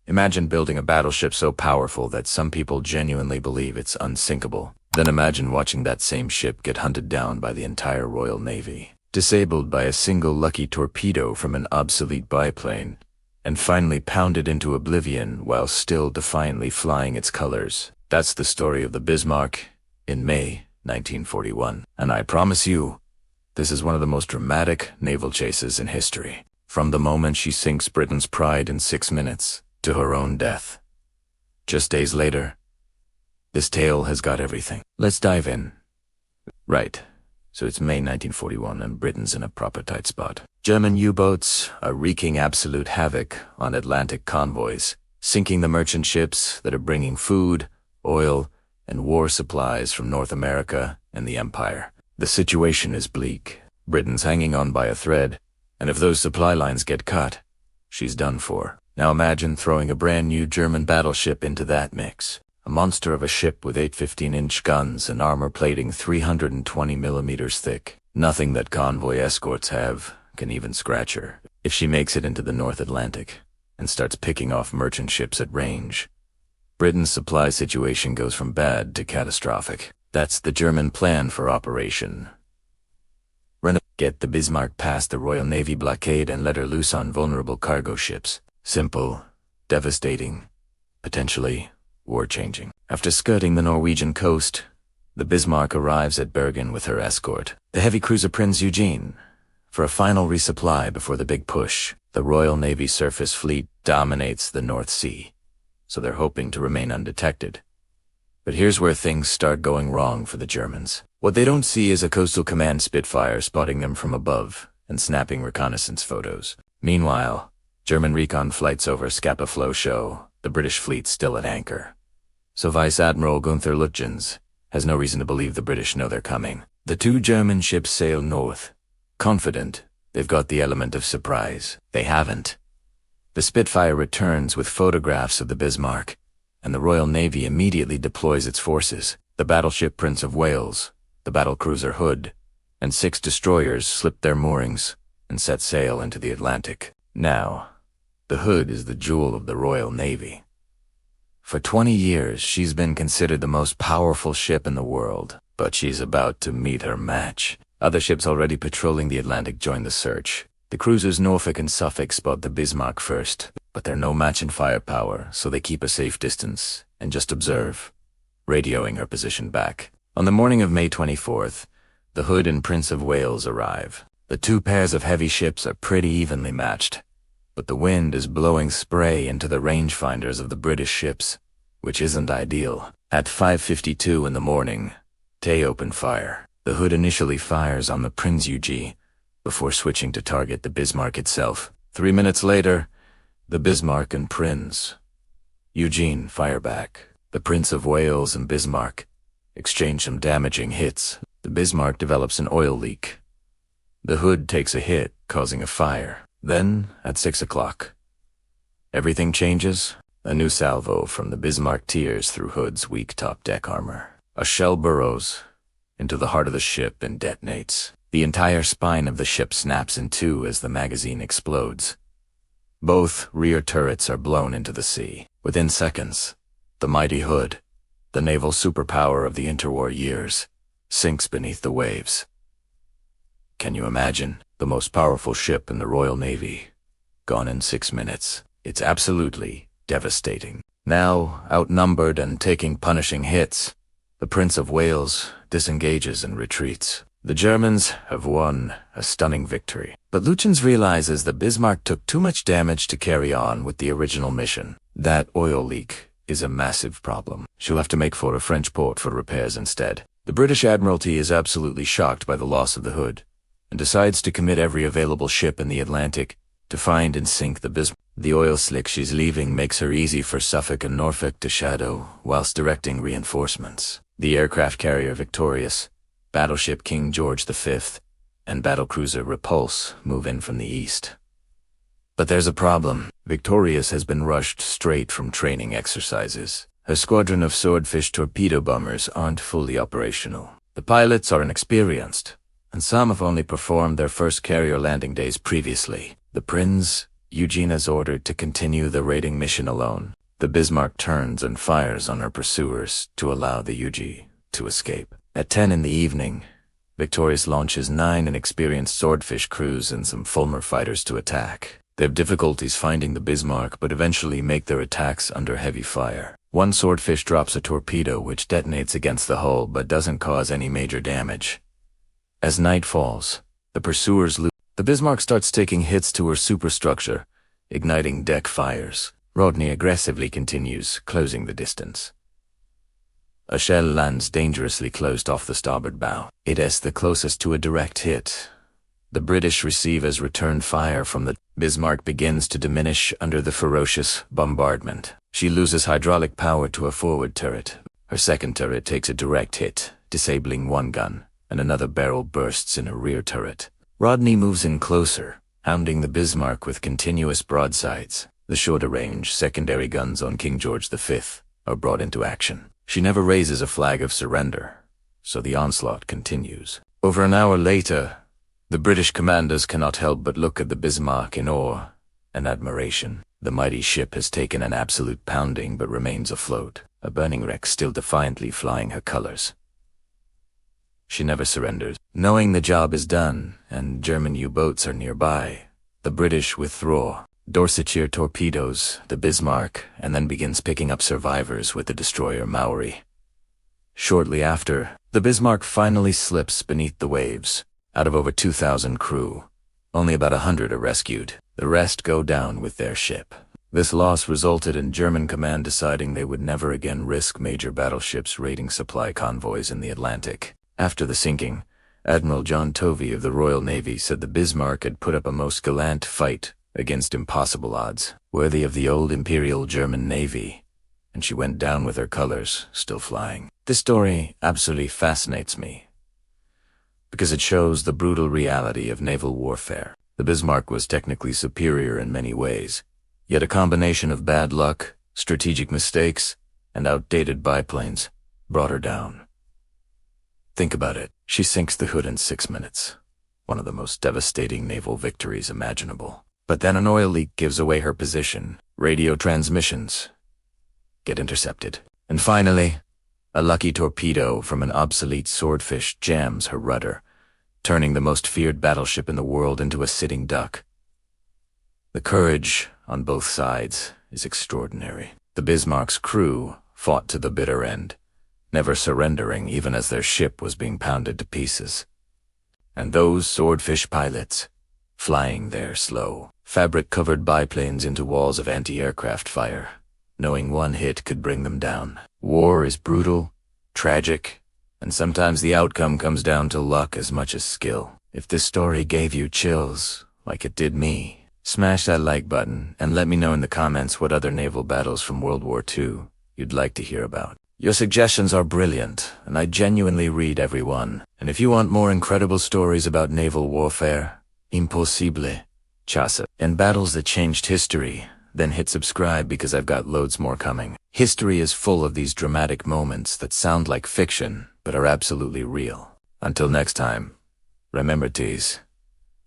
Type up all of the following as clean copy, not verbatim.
Imagine building a battleship so powerful that some people genuinely believe it's unsinkable. Then imagine watching that same ship get hunted down by the entire Royal Navy, disabled by a single lucky torpedo from an obsolete biplane, and finally pounded into oblivion while still defiantly flying its colors. That's the story of the Bismarck in May 1941. And I promise you, this is one of the most dramatic naval chases in history. From the moment she sinks Britain's pride in 6 minutes to her own death. Just days later, this tale has got everything. Let's dive in. Right, so it's May 1941 and Britain's in a proper tight spot. German U-boats are wreaking absolute havoc on Atlantic convoys, sinking the merchant ships that are bringing food, oil, and war supplies from North America and the Empire. The situation is bleak. Britain's hanging on by a thread, and if those supply lines get cut, she's done for. Now imagine throwing a brand new German battleship into that mix. A monster of a ship with 8 15-inch guns and armor plating 320 millimeters thick. Nothing that convoy escorts have can even scratch her. If she makes it into the North Atlantic and starts picking off merchant ships at range, Britain's supply situation goes from bad to catastrophic. That's the German plan for Operation Relive. Get the Bismarck past the Royal Navy blockade and let her loose on vulnerable cargo ships. Simple, devastating, potentially war-changing. After skirting the Norwegian coast, the Bismarck arrives at Bergen with her escort, the heavy cruiser Prinz Eugene, for a final resupply before the big push. The Royal Navy surface fleet dominates the North Sea, so they're hoping to remain undetected. But here's where things start going wrong for the Germans. What they don't see is a Coastal Command Spitfire spotting them from above and snapping reconnaissance photos. Meanwhile, German recon flights over Scapa Flow show the British fleet still at anchor. So Vice Admiral Gunther Lütjens has no reason to believe the British know they're coming. The two German ships sail north, confident they've got the element of surprise. They haven't. The Spitfire returns with photographs of the Bismarck, and the Royal Navy immediately deploys its forces. The battleship Prince of Wales, the battlecruiser Hood, and 6 destroyers slip their moorings and set sail into the Atlantic. Now, the Hood is the jewel of the Royal Navy. For 20 years, she's been considered the most powerful ship in the world, but she's about to meet her match. Other ships already patrolling the Atlantic join the search. The cruisers Norfolk and Suffolk spot the Bismarck first, but they're no match in firepower, so they keep a safe distance and just observe, radioing her position back. On the morning of May 24th, the Hood and Prince of Wales arrive. The two pairs of heavy ships are pretty evenly matched, but the wind is blowing spray into the rangefinders of the British ships, which isn't ideal. At 5:52 in the morning, they open fire. The Hood initially fires on the Prinz Eugene before switching to target the Bismarck itself. 3 minutes later, the Bismarck and Prinz Eugene fire back. The Prince of Wales and Bismarck exchange some damaging hits. The Bismarck develops an oil leak. The Hood takes a hit, causing a fire. Then, at 6 o'clock, everything changes. A new salvo from the Bismarck tears through Hood's weak top deck armor. A shell burrows into the heart of the ship and detonates. The entire spine of the ship snaps in two as the magazine explodes. Both rear turrets are blown into the sea. Within seconds, the mighty Hood, the naval superpower of the interwar years, sinks beneath the waves. Can you imagine? The most powerful ship in the Royal Navy, gone in 6 minutes. It's absolutely devastating. Now, outnumbered and taking punishing hits, the Prince of Wales disengages and retreats. The Germans have won a stunning victory. But Lütjens realizes that Bismarck took too much damage to carry on with the original mission. That oil leak is a massive problem. She'll have to make for a French port for repairs instead. The British Admiralty is absolutely shocked by the loss of the Hood, and decides to commit every available ship in the Atlantic to find and sink the Bismarck. The oil slick she's leaving makes her easy for Suffolk and Norfolk to shadow whilst directing reinforcements. The aircraft carrier Victorious, battleship King George V, and battlecruiser Repulse move in from the east. But there's a problem. Victorious has been rushed straight from training exercises. Her squadron of Swordfish torpedo bombers aren't fully operational. The pilots are inexperienced, and some have only performed their first carrier landing days previously. The Prinz Eugene is ordered to continue the raiding mission alone. The Bismarck turns and fires on her pursuers to allow the UG to escape. At 10 in the evening, Victorious launches 9 inexperienced Swordfish crews and some Fulmer fighters to attack. They have difficulties finding the Bismarck, but eventually make their attacks under heavy fire. One Swordfish drops a torpedo which detonates against the hull but doesn't cause any major damage. As night falls, the pursuers lose. The Bismarck starts taking hits to her superstructure, igniting deck fires. Rodney aggressively continues, closing the distance. A shell lands dangerously close off the starboard bow. It is the closest to a direct hit. The British receive as return fire from the Bismarck begins to diminish under the ferocious bombardment. She loses hydraulic power to a forward turret. Her second turret takes a direct hit, disabling one gun, and another barrel bursts in her rear turret. Rodney moves in closer, hounding the Bismarck with continuous broadsides. The shorter-range secondary guns on King George V are brought into action. She never raises a flag of surrender, so the onslaught continues. Over an hour later, the British commanders cannot help but look at the Bismarck in awe and admiration. The mighty ship has taken an absolute pounding but remains afloat, a burning wreck still defiantly flying her colors. She never surrenders. Knowing the job is done and German U-boats are nearby, the British withdraw. Dorsetshire torpedoes the Bismarck and then begins picking up survivors with the destroyer Maori. Shortly after, the Bismarck finally slips beneath the waves. Out of over 2,000 crew, only about 100 are rescued. The rest go down with their ship. This loss resulted in German command deciding they would never again risk major battleships raiding supply convoys in the Atlantic. After the sinking, Admiral John Tovey of the Royal Navy said the Bismarck had put up a most gallant fight against impossible odds, worthy of the old Imperial German Navy, and she went down with her colors still flying. This story absolutely fascinates me, because it shows the brutal reality of naval warfare. The Bismarck was technically superior in many ways, yet a combination of bad luck, strategic mistakes, and outdated biplanes brought her down. Think about it. She sinks the Hood in 6 minutes, one of the most devastating naval victories imaginable. But then an oil leak gives away her position. Radio transmissions get intercepted. And finally, a lucky torpedo from an obsolete Swordfish jams her rudder, turning the most feared battleship in the world into a sitting duck. The courage on both sides is extraordinary. The Bismarck's crew fought to the bitter end, never surrendering even as their ship was being pounded to pieces. And those Swordfish pilots, flying their slow, fabric-covered biplanes into walls of anti-aircraft fire, knowing one hit could bring them down. War is brutal, tragic, and sometimes the outcome comes down to luck as much as skill. If this story gave you chills, like it did me, smash that like button and let me know in the comments what other naval battles from World War II you'd like to hear about. Your suggestions are brilliant, and I genuinely read every one. And if you want more incredible stories about naval warfare, impossible, chasse, and battles that changed history, then hit subscribe because I've got loads more coming. History is full of these dramatic moments that sound like fiction, but are absolutely real. Until next time, remember tease,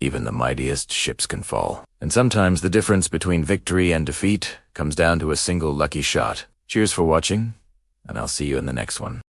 even the mightiest ships can fall. And sometimes the difference between victory and defeat comes down to a single lucky shot. Cheers for watching, and I'll see you in the next one.